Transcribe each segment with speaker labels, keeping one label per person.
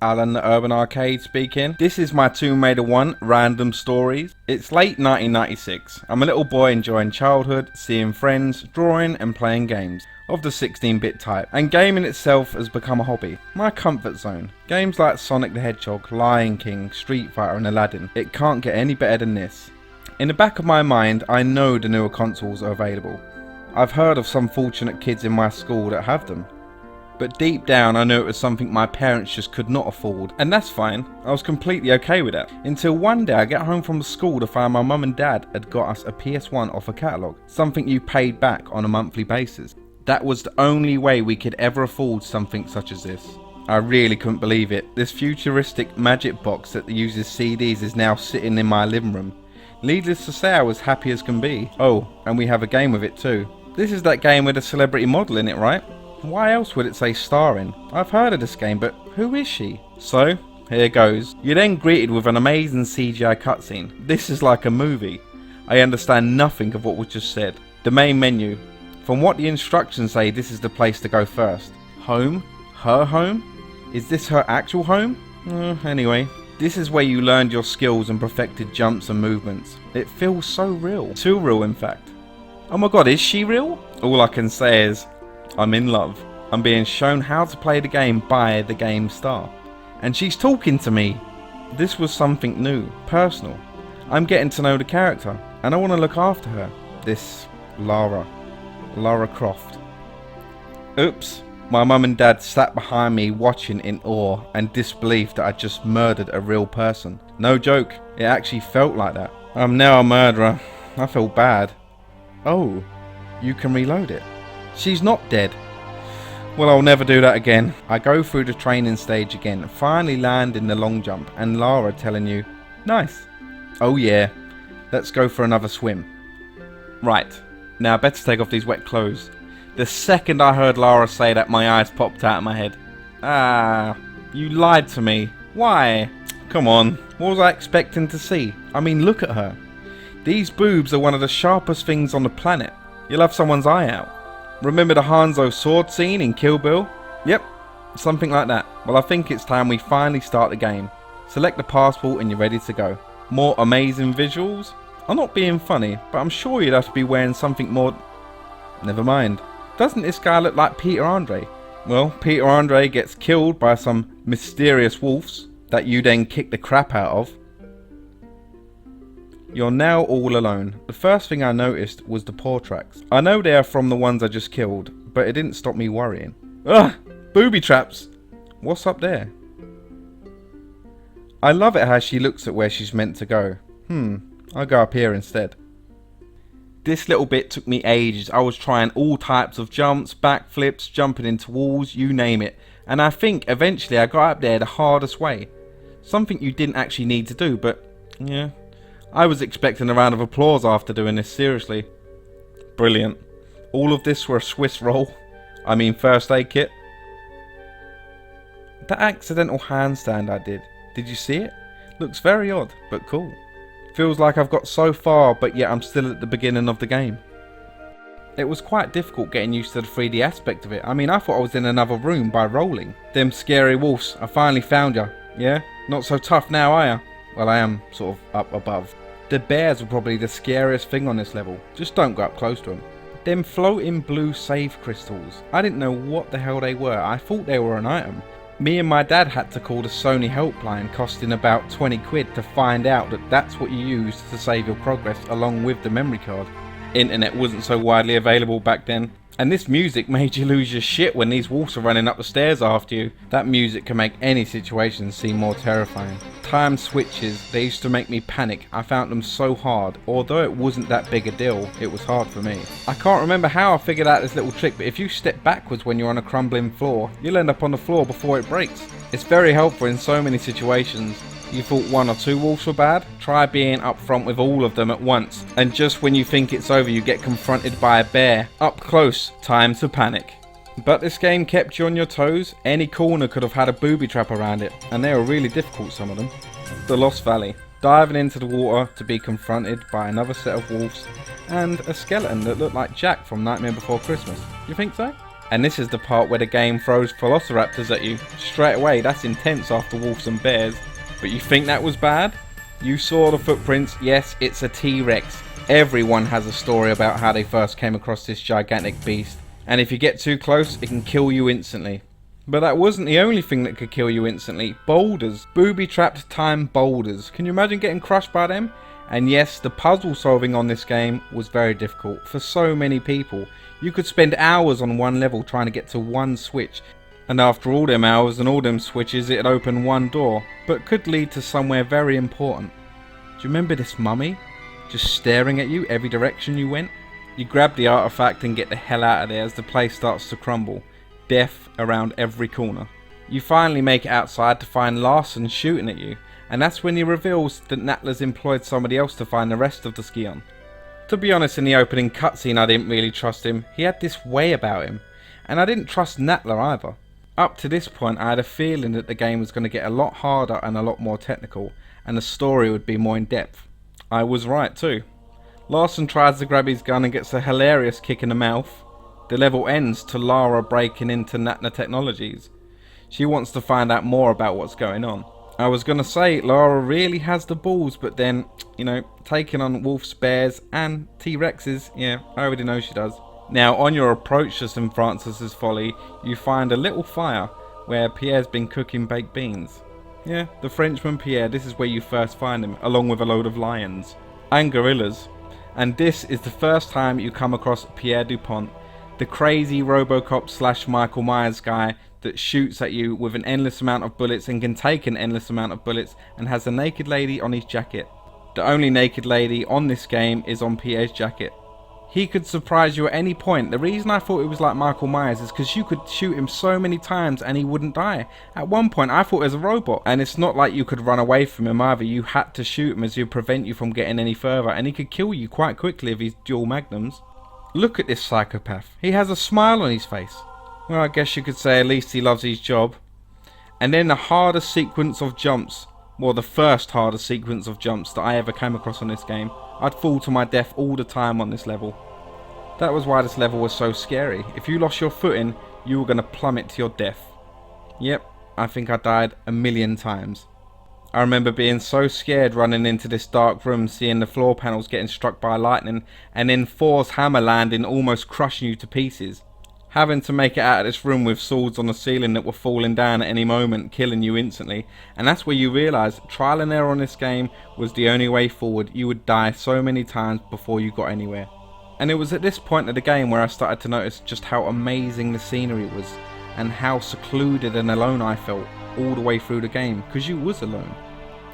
Speaker 1: Alan the Urban Arcade speaking. This is my Tomb Raider 1 random stories. It's late 1996. I'm a little boy enjoying childhood, seeing friends, drawing and playing games of the 16-bit type, and gaming itself has become a hobby. My comfort zone. Games like Sonic the Hedgehog, Lion King, Street Fighter and Aladdin. It can't get any better than this. In the back of my mind, I know the newer consoles are available. I've heard of some fortunate kids in my school that have them. But deep down I knew it was something my parents just could not afford, and that's fine. I was completely okay with that. Until one day I get home from school to find my mum and dad had got us a PS1 off a catalogue, something you paid back on a monthly basis. That was the only way we could ever afford something such as this. I really couldn't believe it. This futuristic magic box that uses CDs is now sitting in my living room. Needless to say, I was happy as can be. Oh, and we have a game with it too. This is that game with a celebrity model in it, right? Why else would it say starring? I've heard of this game, but who is she? So, here goes. You're then greeted with an amazing CGI cutscene. This is like a movie. I understand nothing of what was just said. The main menu. From what the instructions say, this is the place to go first. Home? Her home? Is this her actual home? Anyway, this is where you learned your skills and perfected jumps and movements. It feels so real. Too real, in fact. Oh my god, is she real? All I can say is, I'm in love. I'm being shown how to play the game by the game star. And she's talking to me. This was something new, personal. I'm getting to know the character, and I want to look after her. This Lara Croft. Oops. My mum and dad sat behind me watching in awe and disbelief that I just murdered a real person. No joke, it actually felt like that. I'm now a murderer. I feel bad. Oh, you can reload it. She's not dead. Well, I'll never do that again. I go through the training stage again, finally land in the long jump, and Lara telling you, nice. Oh yeah, let's go for another swim. Right, now I better take off these wet clothes. The second I heard Lara say that, my eyes popped out of my head. Ah, you lied to me. Why? Come on, what was I expecting to see? I mean, look at her. These boobs are one of the sharpest things on the planet. You'll have someone's eye out. Remember the Hanzo sword scene in Kill Bill? Yep, something like that. Well, I think it's time we finally start the game. Select the passport and you're ready to go. More amazing visuals? I'm not being funny, but I'm sure you'd have to be wearing something more... Never mind. Doesn't this guy look like Peter Andre? Well, Peter Andre gets killed by some mysterious wolves that you then kick the crap out of. You're now all alone. The first thing I noticed was the paw tracks. I know they are from the ones I just killed, but it didn't stop me worrying. Ugh! Booby traps! What's up there? I love it how she looks at where she's meant to go. I'll go up here instead. This little bit took me ages. I was trying all types of jumps, backflips, jumping into walls, you name it. And I think eventually I got up there the hardest way. Something you didn't actually need to do, but yeah. I was expecting a round of applause after doing this, seriously. Brilliant. All of this for a Swiss roll. I mean first aid kit. That accidental handstand I did you see it? Looks very odd, but cool. Feels like I've got so far, but yet I'm still at the beginning of the game. It was quite difficult getting used to the 3D aspect of it. I mean, I thought I was in another room by rolling. Them scary wolves, I finally found ya. Yeah? Not so tough now, are ya? Well, I am sort of up above. The bears are probably the scariest thing on this level. Just don't go up close to them. Them floating blue save crystals. I didn't know what the hell they were. I thought they were an item. Me and my dad had to call the Sony helpline, costing about 20 quid, to find out that that's what you use to save your progress along with the memory card. Internet wasn't so widely available back then. And this music made you lose your shit when these wolves are running up the stairs after you. That music can make any situation seem more terrifying. Time switches, they used to make me panic. I found them so hard. Although it wasn't that big a deal, it was hard for me. I can't remember how I figured out this little trick, but if you step backwards when you're on a crumbling floor, you'll end up on the floor before it breaks. It's very helpful in so many situations. You thought one or two wolves were bad? Try being up front with all of them at once. And just when you think it's over, you get confronted by a bear. Up close, time to panic. But this game kept you on your toes. Any corner could have had a booby trap around it. And they were really difficult, some of them. The Lost Valley. Diving into the water to be confronted by another set of wolves and a skeleton that looked like Jack from Nightmare Before Christmas. You think so? And this is the part where the game throws velociraptors at you. Straight away, that's intense after wolves and bears. But you think that was bad? You saw the footprints. Yes, it's a T-Rex. Everyone has a story about how they first came across this gigantic beast. And if you get too close, it can kill you instantly. But that wasn't the only thing that could kill you instantly. Boulders. Booby-trapped time boulders. Can you imagine getting crushed by them? And yes, the puzzle solving on this game was very difficult for so many people. You could spend hours on one level trying to get to one switch. And after all them hours and all them switches, it'd open one door, but could lead to somewhere very important. Do you remember this mummy? Just staring at you every direction you went? You grab the artifact and get the hell out of there as the place starts to crumble. Death around every corner. You finally make it outside to find Larson shooting at you, and that's when he reveals that Natla's employed somebody else to find the rest of the Skion. To be honest, in the opening cutscene I didn't really trust him. He had this way about him, and I didn't trust Natla either. Up to this point I had a feeling that the game was going to get a lot harder and a lot more technical, and the story would be more in depth. I was right too. Larson tries to grab his gun and gets a hilarious kick in the mouth. The level ends to Lara breaking into Natla Technologies. She wants to find out more about what's going on. I was going to say Lara really has the balls, but then, you know, taking on wolves, bears and T-Rexes, yeah, I already know she does. Now, on your approach to St. Francis's Folly, you find a little fire where Pierre's been cooking baked beans. Yeah, the Frenchman Pierre, this is where you first find him, along with a load of lions and gorillas. And this is the first time you come across Pierre du Pont, the crazy Robocop / Michael Myers guy that shoots at you with an endless amount of bullets and can take an endless amount of bullets and has a naked lady on his jacket. The only naked lady on this game is on Pierre's jacket. He could surprise you at any point. The reason I thought it was like Michael Myers is because you could shoot him so many times and he wouldn't die. At one point I thought it was a robot, and it's not like you could run away from him either. You had to shoot him as he'd prevent you from getting any further, and he could kill you quite quickly with his dual magnums. Look at this psychopath. He has a smile on his face. Well, I guess you could say at least he loves his job. And then the hardest sequence of jumps. Well, the first hardest sequence of jumps that I ever came across on this game. I'd fall to my death all the time on this level. That was why this level was so scary. If you lost your footing, you were going to plummet to your death. Yep, I think I died a million times. I remember being so scared running into this dark room, seeing the floor panels getting struck by lightning, and then Thor's hammer landing, almost crushing you to pieces. Having to make it out of this room with swords on the ceiling that were falling down at any moment, killing you instantly. And that's where you realise trial and error on this game was the only way forward. You would die so many times before you got anywhere. And it was at this point of the game where I started to notice just how amazing the scenery was, and how secluded and alone I felt all the way through the game, because you was alone.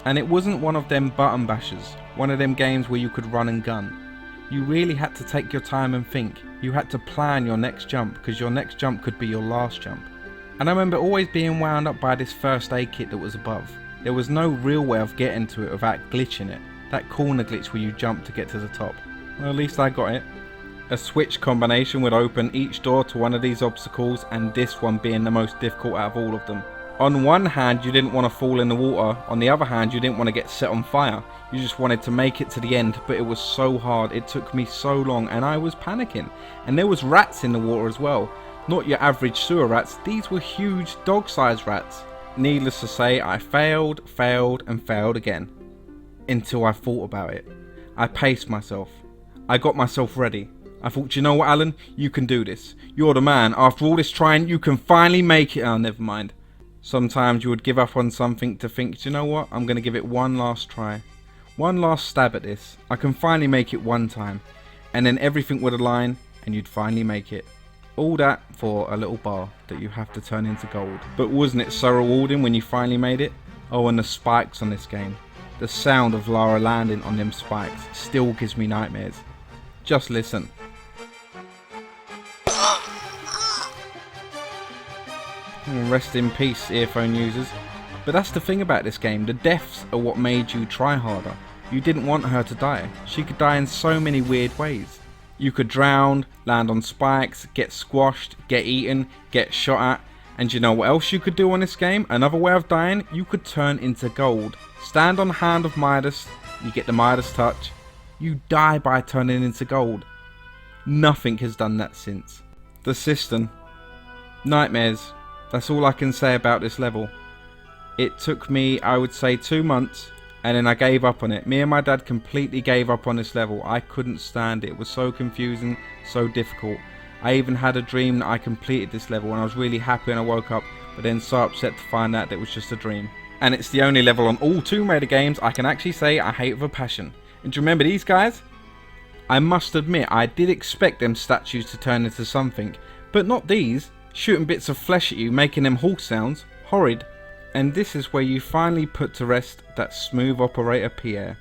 Speaker 1: And it wasn't one of them button bashers, one of them games where you could run and gun. You really had to take your time and think. You had to plan your next jump, because your next jump could be your last jump. And I remember always being wound up by this first aid kit that was above. There was no real way of getting to it without glitching it. That corner glitch where you jump to get to the top. Well, at least I got it. A switch combination would open each door to one of these obstacles, and this one being the most difficult out of all of them. On one hand, you didn't want to fall in the water. On the other hand, you didn't want to get set on fire. You just wanted to make it to the end, but it was so hard. It took me so long, and I was panicking. And there was rats in the water as well. Not your average sewer rats. These were huge dog-sized rats. Needless to say, I failed, and failed again. Until I thought about it. I paced myself. I got myself ready. I thought, you know what, Alan? You can do this. You're the man. After all this trying, you can finally make it. Oh, never mind. Sometimes you would give up on something to think, do you know what? I'm going to give it one last try. One last stab at this. I can finally make it one time. And then everything would align and you'd finally make it. All that for a little bar that you have to turn into gold. But wasn't it so rewarding when you finally made it? Oh, and the spikes on this game. The sound of Lara landing on them spikes still gives me nightmares. Just listen. Rest in peace, earphone users. But that's the thing about this game. The deaths are what made you try harder. You didn't want her to die. She could die in so many weird ways. You could drown, land on spikes, get squashed, get eaten, get shot at, And you know what else you could do on this game? Another way of dying, you could turn into gold. Stand on the hand of Midas, you get the Midas touch, you die by turning into gold. Nothing has done that since. The cistern. Nightmares. That's all I can say about this level. It took me, I would say, 2 months, and then I gave up on it. Me and my dad completely gave up on this level. I couldn't stand it. It was so confusing, so difficult. I even had a dream that I completed this level, and I was really happy when I woke up, but then so upset to find out that it was just a dream. And it's the only level on all Tomb Raider games I can actually say I hate with a passion. And do you remember these guys? I must admit, I did expect them statues to turn into something, but not these. Shooting bits of flesh at you, making them horse sounds. Horrid. And this is where you finally put to rest that smooth operator Pierre.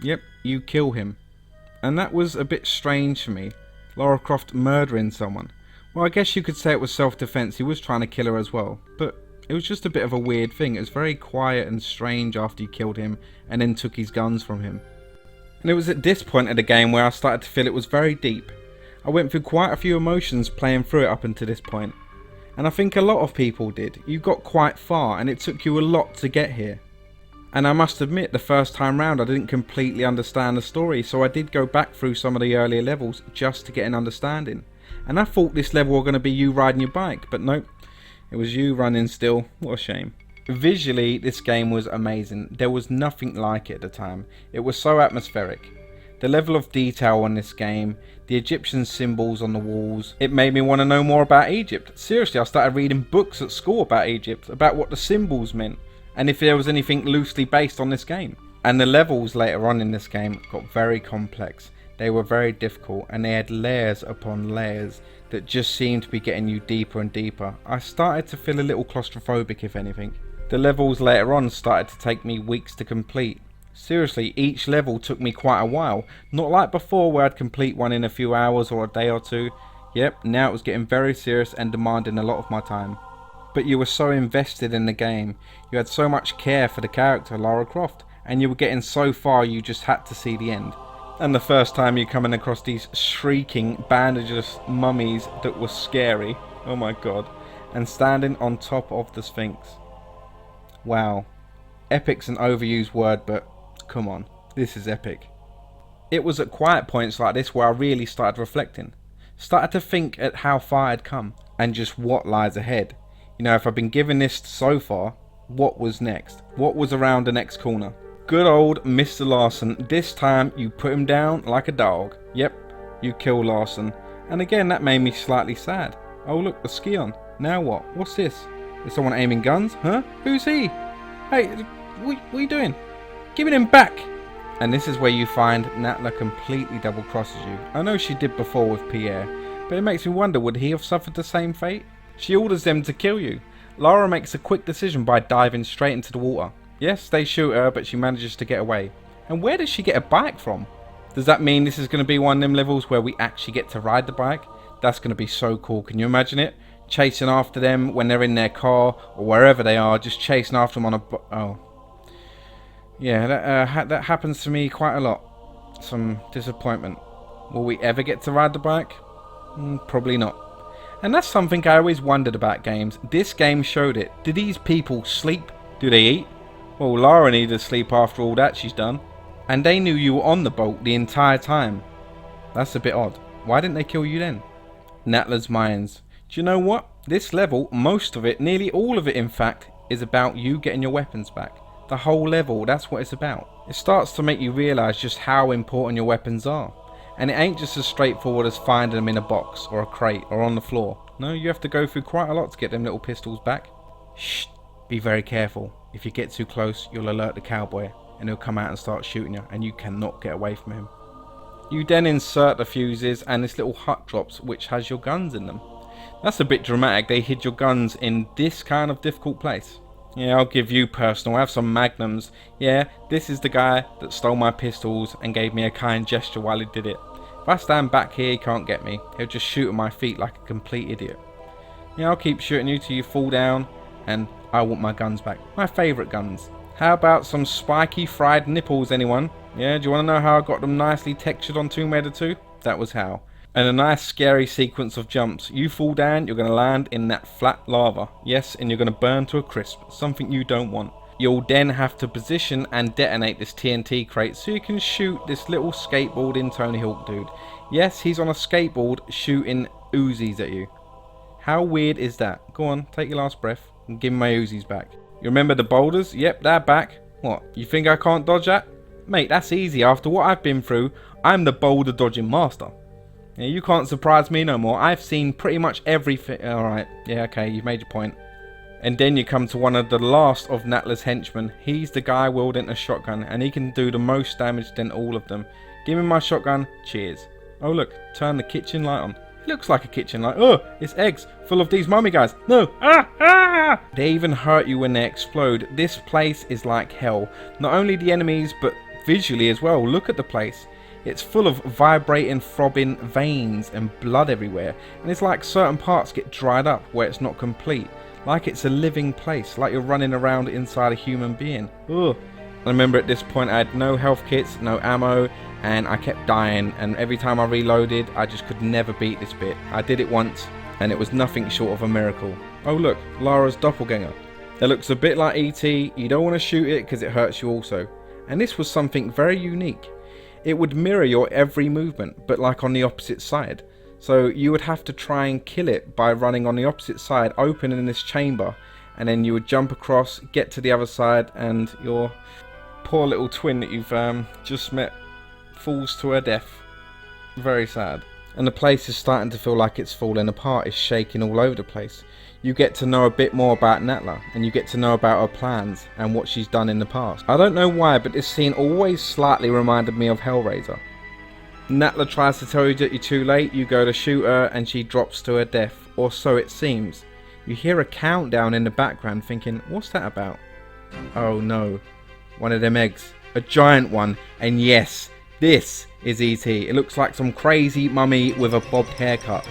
Speaker 1: Yep, you kill him. And that was a bit strange for me. Lara Croft murdering someone. Well, I guess you could say it was self-defense. He was trying to kill her as well. But it was just a bit of a weird thing. It was very quiet and strange after you killed him and then took his guns from him. And it was at this point of the game where I started to feel it was very deep. I went through quite a few emotions playing through it up until this point. And I think a lot of people did. You got quite far and it took you a lot to get here. And I must admit, the first time round I didn't completely understand the story, so I did go back through some of the earlier levels just to get an understanding. And I thought this level was going to be you riding your bike, but nope, it was you running still. What a shame. Visually, this game was amazing. There was nothing like it at the time. It was so atmospheric. The level of detail on this game, the Egyptian symbols on the walls, it made me want to know more about Egypt. Seriously, I started reading books at school about Egypt, about what the symbols meant, and if there was anything loosely based on this game. And the levels later on in this game got very complex. They were very difficult, and they had layers upon layers that just seemed to be getting you deeper and deeper. I started to feel a little claustrophobic, if anything. The levels later on started to take me weeks to complete. Seriously, each level took me quite a while. Not like before where I'd complete one in a few hours or a day or two. Yep, now it was getting very serious and demanding a lot of my time. But you were so invested in the game. You had so much care for the character Lara Croft, and you were getting so far you just had to see the end. And the first time you're coming across these shrieking, bandageless mummies that were scary. Oh my god. And standing on top of the Sphinx. Wow. Epic's an overused word, but come on, this is epic. It was at quiet points like this where I really started reflecting. Started to think at how far I'd come, and just what lies ahead. You know, if I've been given this so far, what was next? What was around the next corner? Good old Mr. Larson. This time you put him down like a dog. Yep, you kill Larson. And again, that made me slightly sad. Oh look, the Skion. Now what? What's this? Is someone aiming guns? Huh? Who's he? Hey, what are you doing? Give me them back! And this is where you find Natla completely double crosses you. I know she did before with Pierre, but it makes me wonder, would he have suffered the same fate? She orders them to kill you. Lara makes a quick decision by diving straight into the water. Yes, they shoot her, but she manages to get away. And where does she get a bike from? Does that mean this is going to be one of them levels where we actually get to ride the bike? That's going to be so cool. Can you imagine it? Chasing after them when they're in their car or wherever they are, just chasing after them on a oh. Yeah, that happens to me quite a lot. Some disappointment. Will we ever get to ride the bike? Probably not. And that's something I always wondered about games. This game showed it. Do these people sleep? Do they eat? Well, Lara needed to sleep after all that she's done. And they knew you were on the boat the entire time. That's a bit odd. Why didn't they kill you then? Natla's mines. Do you know what? This level, most of it, nearly all of it in fact, is about you getting your weapons back. The whole level, that's what it's about. It starts to make you realise just how important your weapons are. And it ain't just as straightforward as finding them in a box or a crate or on the floor. No, you have to go through quite a lot to get them little pistols back. Shh, be very careful. If you get too close, you'll alert the cowboy and he'll come out and start shooting you, and you cannot get away from him. You then insert the fuses and this little hut drops which has your guns in them. That's a bit dramatic. They hid your guns in this kind of difficult place. Yeah, I'll give you personal. I have some magnums. Yeah, this is the guy that stole my pistols and gave me a kind gesture while he did it. If I stand back here, he can't get me. He'll just shoot at my feet like a complete idiot. Yeah, I'll keep shooting you till you fall down, and I want my guns back. My favourite guns. How about some spiky fried nipples, anyone? Yeah, do you want to know how I got them nicely textured on Tomb Raider 2? That was how. And a nice scary sequence of jumps. You fall down, you're going to land in that flat lava. Yes, and you're going to burn to a crisp, something you don't want. You'll then have to position and detonate this TNT crate so you can shoot this little skateboarding Tony Hawk dude. Yes, he's on a skateboard shooting Uzis at you. How weird is that? Go on, take your last breath and give me my Uzis back. You remember the boulders? Yep, they're back. What, you think I can't dodge that? Mate, that's easy. After what I've been through, I'm the boulder dodging master. Yeah, you can't surprise me no more. I've seen pretty much everything. Alright, yeah, okay, you've made your point. And then you come to one of the last of Natla's henchmen. He's the guy wielding a shotgun, and he can do the most damage than all of them. Give me my shotgun, cheers. Oh look, turn the kitchen light on. It looks like a kitchen light. Oh, it's eggs full of these mummy guys. No, They even hurt you when they explode. This place is like hell. Not only the enemies, but visually as well. Look at the place. It's full of vibrating, throbbing veins and blood everywhere. And it's like certain parts get dried up where it's not complete. Like it's a living place, like you're running around inside a human being. Ugh. I remember at this point I had no health kits, no ammo, and I kept dying, and every time I reloaded I just could never beat this bit. I did it once and it was nothing short of a miracle. Oh look, Lara's doppelganger. It looks a bit like E.T. You don't want to shoot it because it hurts you also. And this was something very unique. It would mirror your every movement, but like on the opposite side. So you would have to try and kill it by running on the opposite side, opening this chamber, and then you would jump across, get to the other side, and your poor little twin that you've just met falls to her death. Very sad. And the place is starting to feel like it's falling apart, it's shaking all over the place. You get to know a bit more about Natla, and you get to know about her plans and what she's done in the past. I don't know why, but this scene always slightly reminded me of Hellraiser. Natla tries to tell you that you're too late, you go to shoot her and she drops to her death, or so it seems. You hear a countdown in the background thinking, what's that about? Oh no, one of them eggs, a giant one, and yes, this is E.T. It looks like some crazy mummy with a bobbed haircut.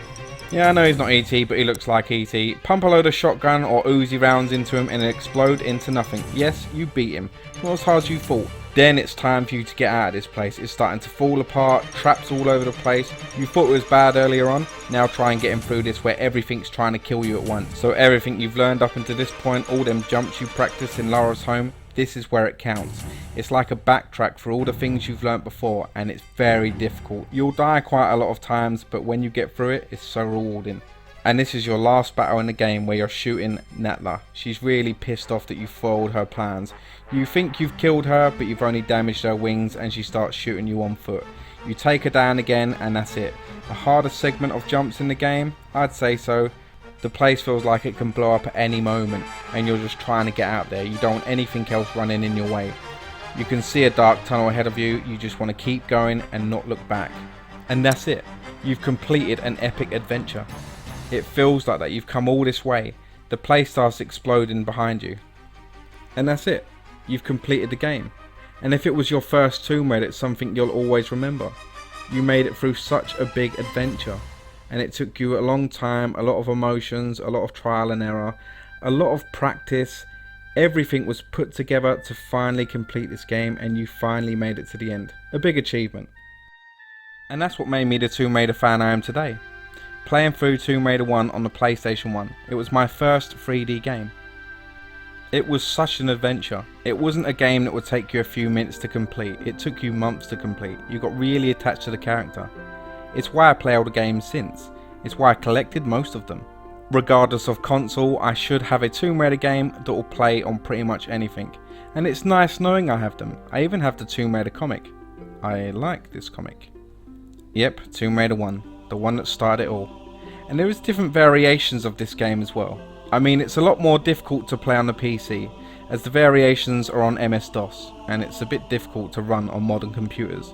Speaker 1: Yeah, I know he's not E.T., but he looks like E.T. Pump a load of shotgun or Uzi rounds into him and explode into nothing. Yes, you beat him. Not as hard as you thought. Then it's time for you to get out of this place. It's starting to fall apart, traps all over the place. You thought it was bad earlier on, now try and get him through this where everything's trying to kill you at once. So everything you've learned up until this point, all them jumps you practiced in Lara's home, this is where it counts. It's like a backtrack for all the things you've learnt before, and it's very difficult. You'll die quite a lot of times, but when you get through it, it's so rewarding. And this is your last battle in the game where you're shooting Natla. She's really pissed off that you foiled her plans. You think you've killed her, but you've only damaged her wings, and she starts shooting you on foot. You take her down again, and that's it. The hardest segment of jumps in the game? I'd say so. The place feels like it can blow up at any moment, and you're just trying to get out there. You don't want anything else running in your way. You can see a dark tunnel ahead of you, you just want to keep going and not look back. And that's it. You've completed an epic adventure. It feels like that. You've come all this way. The place starts exploding behind you. And that's it. You've completed the game. And if it was your first Tomb Raider, it's something you'll always remember. You made it through such a big adventure. And it took you a long time, a lot of emotions, a lot of trial and error, a lot of practice. Everything was put together to finally complete this game, and you finally made it to the end. A big achievement. And that's what made me the Tomb Raider fan I am today. Playing through Tomb Raider 1 on the PlayStation 1. It was my first 3D game. It was such an adventure. It wasn't a game that would take you a few minutes to complete. It took you months to complete. You got really attached to the character. It's why I play all the games since. It's why I collected most of them. Regardless of console, I should have a Tomb Raider game that will play on pretty much anything. And it's nice knowing I have them. I even have the Tomb Raider comic. I like this comic. Yep, Tomb Raider 1. The one that started it all. And there is different variations of this game as well. I mean, it's a lot more difficult to play on the PC, as the variations are on MS-DOS, and it's a bit difficult to run on modern computers.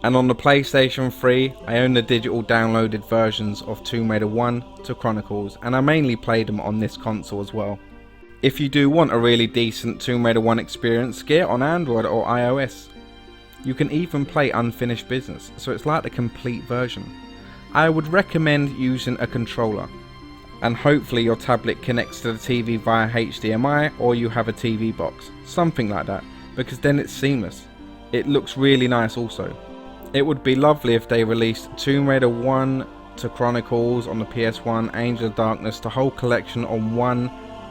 Speaker 1: And on the PlayStation 3, I own the digital downloaded versions of Tomb Raider 1 to Chronicles, and I mainly played them on this console as well. If you do want a really decent Tomb Raider 1 experience, get it on Android or iOS. You can even play Unfinished Business, so it's like the complete version. I would recommend using a controller, and hopefully your tablet connects to the TV via HDMI, or you have a TV box, something like that, because then it's seamless. It looks really nice also. It would be lovely if they released Tomb Raider 1 to Chronicles on the PS1, Angel of Darkness, the whole collection on one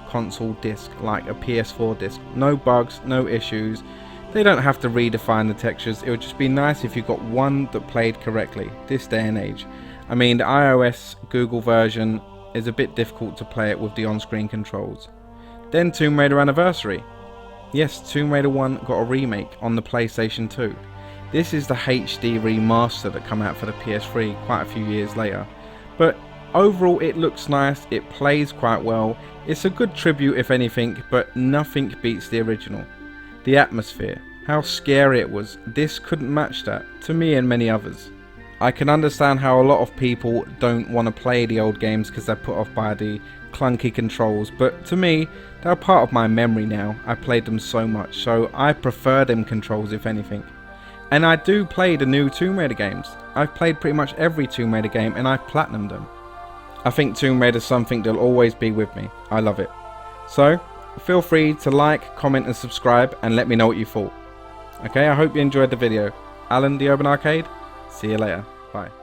Speaker 1: console disc, like a PS4 disc. No bugs, no issues. They don't have to redefine the textures. It would just be nice if you got one that played correctly this day and age. I mean, the iOS Google version is a bit difficult to play it with the on-screen controls. Then Tomb Raider Anniversary. Yes, Tomb Raider 1 got a remake on the PlayStation 2. This is the HD remaster that came out for the PS3 quite a few years later. But overall it looks nice, it plays quite well, it's a good tribute if anything, but nothing beats the original. The atmosphere, how scary it was, this couldn't match that, to me and many others. I can understand how a lot of people don't want to play the old games because they're put off by the clunky controls, but to me, they're part of my memory now. I played them so much, so I prefer them controls if anything. And I do play the new Tomb Raider games. I've played pretty much every Tomb Raider game and I've platinumed them. I think Tomb Raider is something that'll always be with me. I love it. So, feel free to like, comment and subscribe and let me know what you thought. Okay, I hope you enjoyed the video. Alan, the Urban Arcade. See you later. Bye.